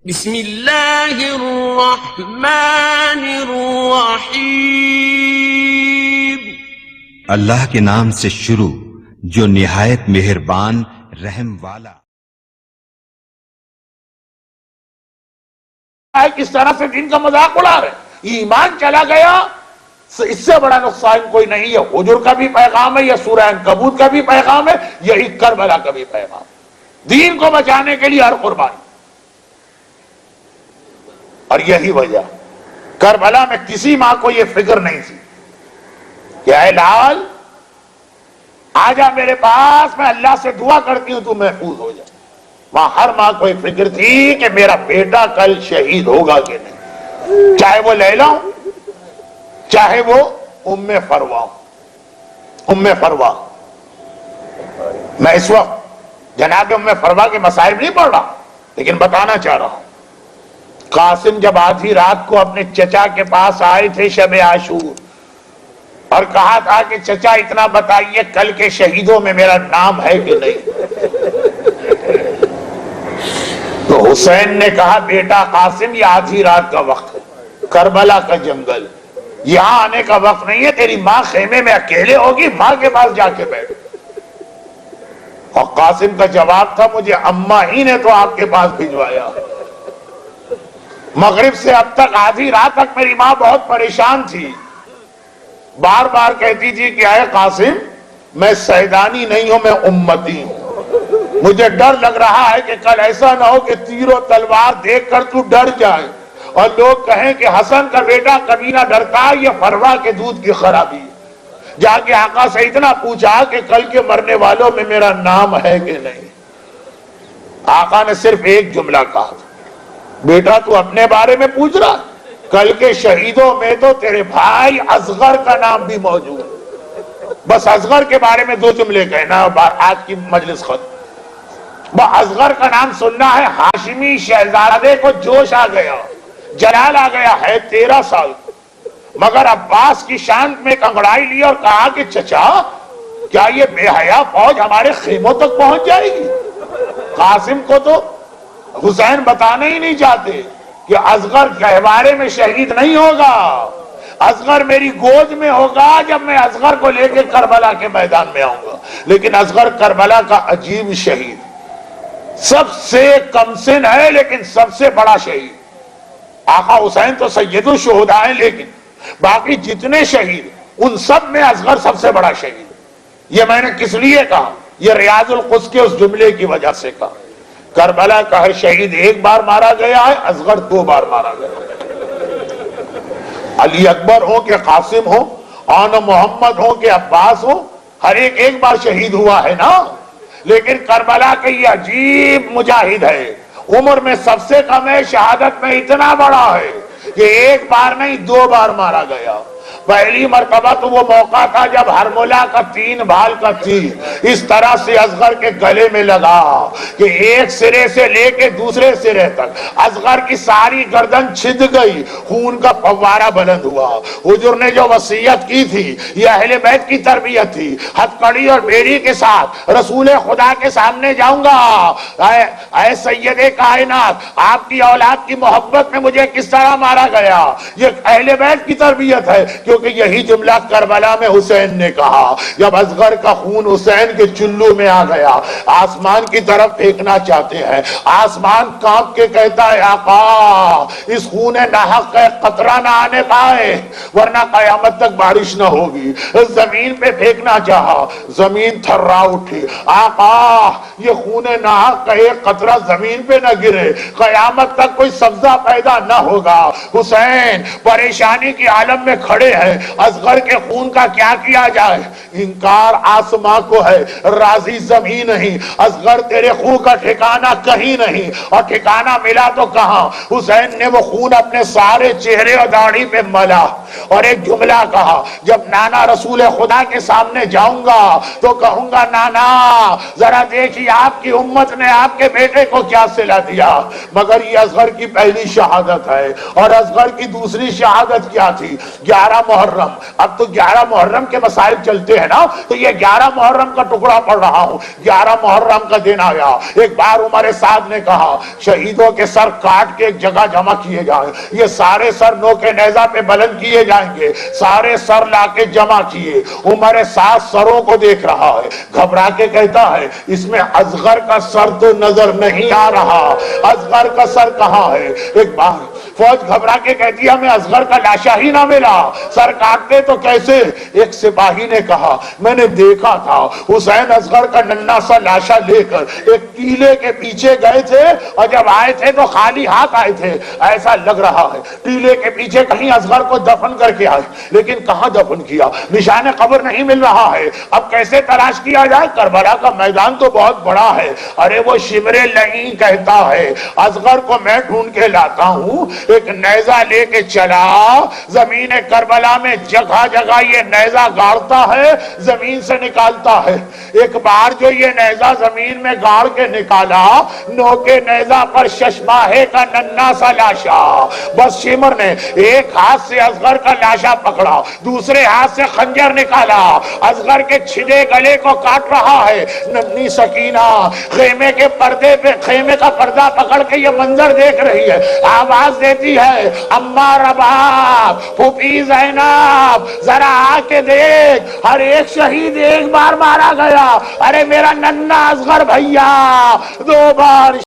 بسم اللہ الرحمن الرحیم۔ اللہ کے نام سے شروع جو نہایت مہربان رحم والا۔ کس طرح سے دین کا مذاق اڑا رہے، ایمان چلا گیا، اس سے بڑا نقصان کوئی نہیں ہے۔ حجر کا بھی پیغام ہے، یہ سورہ عنکبوت کا بھی پیغام ہے، یہی کربلا کا بھی پیغام ہے۔ دین کو بچانے کے لیے ہر قربانی، اور یہی وجہ کربلا میں کسی ماں کو یہ فکر نہیں تھی کہ اے لال آجا میرے پاس، میں اللہ سے دعا کرتی ہوں تو محفوظ ہو جائے۔ وہاں ہر ماں کو یہ فکر تھی کہ میرا بیٹا کل شہید ہوگا کہ نہیں، چاہے وہ لیلا ہو چاہے وہ ام فروا ہو۔ ام فروا، میں اس وقت جناب ام فروا کے مسائل نہیں پڑھ رہا، لیکن بتانا چاہ رہا ہوں۔ قاسم جب آدھی رات کو اپنے چچا کے پاس آئے تھے شب عاشور، اور کہا تھا کہ چچا اتنا بتائیے کل کے شہیدوں میں میرا نام ہے کہ نہیں، تو حسین نے کہا بیٹا قاسم یہ آدھی رات کا وقت ہے، کربلا کا جنگل، یہاں آنے کا وقت نہیں ہے، تیری ماں خیمے میں اکیلے ہوگی، ماں کے پاس جا کے بیٹھ۔ اور قاسم کا جواب تھا مجھے اماں ہی نے تو آپ کے پاس بھجوایا، مغرب سے اب تک آدھی رات تک میری ماں بہت پریشان تھی، بار بار کہتی تھی کہ اے قاسم میں سیدانی نہیں ہوں، میں امتی ہوں، مجھے ڈر لگ رہا ہے کہ کل ایسا نہ ہو کہ تیر و تلوار دیکھ کر تو ڈر جائے اور لوگ کہیں کہ حسن کا بیٹا کبھی نہ ڈرتا، یہ فروا کے دودھ کی خرابی ہے۔ جا کے آقا سے اتنا پوچھا کہ کل کے مرنے والوں میں میرا نام ہے کہ نہیں۔ آقا نے صرف ایک جملہ کہا تھا، بیٹا تو اپنے بارے میں پوچھ رہا، کل کے شہیدوں میں تو تیرے بھائی اصغر کا نام بھی موجود ہے۔ بس اصغر کے بارے میں 2 جملے کہنا، آج کی مجلس ختم۔ اصغر کا نام سننا ہے، ہاشمی شہزادے کو جوش آ گیا، جلال آ گیا ہے 13 سال، مگر عباس کی شان میں ایک انگڑائی لی اور کہا کہ چچا کیا یہ بے حیا فوج ہمارے خیموں تک پہنچ جائے گی؟ قاسم کو تو حسین بتانے ہی نہیں چاہتے کہ اصغر گہوارے میں شہید نہیں ہوگا، اصغر میری گود میں ہوگا جب میں اصغر کو لے کے کربلا کے میدان میں آؤں گا۔ لیکن اصغر کربلا کا عجیب شہید، سب سے کم سن ہے لیکن سب سے بڑا شہید۔ آقا حسین تو سید الشہداء ہیں، لیکن باقی جتنے شہید ان سب میں اصغر سب سے بڑا شہید۔ یہ میں نے کس لیے کہا؟ یہ ریاض القدس کے اس جملے کی وجہ سے کہا۔ کربلا کا ہر شہید ایک بار مارا گیا ہے، اصغر 2 بار مارا گیا ہے۔ علی اکبر ہو کہ قاسم ہو، آن محمد ہو کہ عباس ہو، ہر ایک بار شہید ہوا ہے نا۔ لیکن کربلا کے یہ عجیب مجاہد ہے، عمر میں سب سے کم ہے، شہادت میں اتنا بڑا ہے کہ 1 بار نہیں 2 بار مارا گیا۔ پہلی مرتبہ تو وہ موقع تھا جب ہرملا کا 3 بھال کا تیر اس طرح سے اصغر کے گلے میں لگا کہ ایک سرے سے لے کے دوسرے سرے تک اصغر کی ساری گردن چھد گئی، خون کا فوارہ بلند ہوا۔ حضور نے جو وصیت کی تھی یہ اہل بیت کی تربیت تھی، ہتھکڑی اور بیڑی کے ساتھ رسول خدا کے سامنے جاؤں گا، اے سید کائنات آپ کی اولاد کی محبت میں مجھے کس طرح مارا گیا۔ یہ اہل بیت کی تربیت ہے، کیونکہ یہی جملہ کربلا میں حسین نے کہا جب اصغر کا خون حسین کے چلو میں آ گیا، آسمان کی طرف پھینکنا چاہتے ہیں، آسمان کانپ کے کہتا ہے آقا اس خون ناحق کا قطرہ نہ آنے پائے ورنہ قیامت تک بارش نہ ہوگی۔ زمین پہ پھینکنا چاہا، زمین تھرا اٹھی، آقا یہ خون ناحق کا ایک قطرہ زمین پہ نہ گرے، قیامت تک کوئی سبزہ پیدا نہ ہوگا۔ حسین پریشانی کی عالم میں کھڑے ہیں، اصغر کے خون کا کیا کیا جائے؟ انکار آسماں کو ہے، راضی زمین نہیں، اصغر تیرے خون کا ٹھکانہ کہیں نہیں، اور ٹھکانہ ملا تو کہاں؟ حسین نے وہ خون اپنے سارے چہرے اور داڑھی پہ ملا اور ایک جملہ کہا، جب نانا رسول خدا کے سامنے جاؤں گا تو کہوں گا نانا ذرا دیکھیے آپ کی امت نے آپ کے بیٹے کو کیا صلہ دیا۔ مگر یہ اصغر کی پہلی شہادت ہے، اور اصغر کی دوسری شہادت کیا تھی؟ 11 محرم. اب تو 11 محرم کے مسائل چلتے ہیں نا, تو یہ 11 محرم کا ٹکڑا پڑھ رہا ہوں. 11 محرم کا دن آیا. ایک بار عمر سعد نے کہا شہیدوں کے سر کاٹ کے ایک جگہ جمع کیے جائیں. یہ سارے سر نوکے نیزہ پہ بلند کیے جائیں گے. سارے سر لا کے جمع کیے. عمر سعد سروں کو دیکھ رہا ہے, گھبرا کے کہتا ہے اس میں اصغر کا سر تو نظر نہیں آ رہا. اصغر کا سر کہاں ہے؟ ایک بار فوج گھبرا کے کہتی ہے ہمیں اصغر کا لاشا ہی نہ ملا, سر کاٹتے تو کیسے؟ ایک سپاہی نے کہا میں نے دیکھا تھا حسین اصغر کا ننھا سا لاشا لے کر ایک ٹیلے کے پیچھے گئے تھے, اور جب آئے تھے تو خالی ہاتھ آئے تھے. ایسا لگ رہا ہے ٹیلے کے پیچھے کہیں اصغر کو دفن کر کے آئے, لیکن کہاں دفن کیا؟ نشان قبر نہیں مل رہا ہے. اب کیسے تلاش کیا جائے؟ کربلا کا میدان تو بہت بڑا ہے. ارے وہ شمر لعین کہتا ہے اصغر کو میں ڈھونڈ کے لاتا ہوں. ایک نیزہ لے کے چلا, زمین کربلا میں جگہ جگہ یہ نیزہ گاڑتا ہے, زمین سے نکالتا ہے. ایک بار جو یہ نیزہ زمین میں گاڑ کے نکالا, نوکے نیزہ پر ششماہے کا ننھا سا لاشا. بس شمر نے ایک ہاتھ سے اصغر کا لاشا پکڑا, دوسرے ہاتھ سے خنجر نکالا, اصغر کے چھلے گلے کو کاٹ رہا ہے. ننھی سکینہ خیمے کے پردے پہ, خیمے کا پردہ پکڑ کے یہ منظر دیکھ رہی ہے. آواز دیتی ہے اماں رباب, پھوپھی زینب, ذرا آ کے دیکھ, ہر ایک شہید ایک بار مارا گیا. ارے میرا ننھا اصغر بھیا 2 بار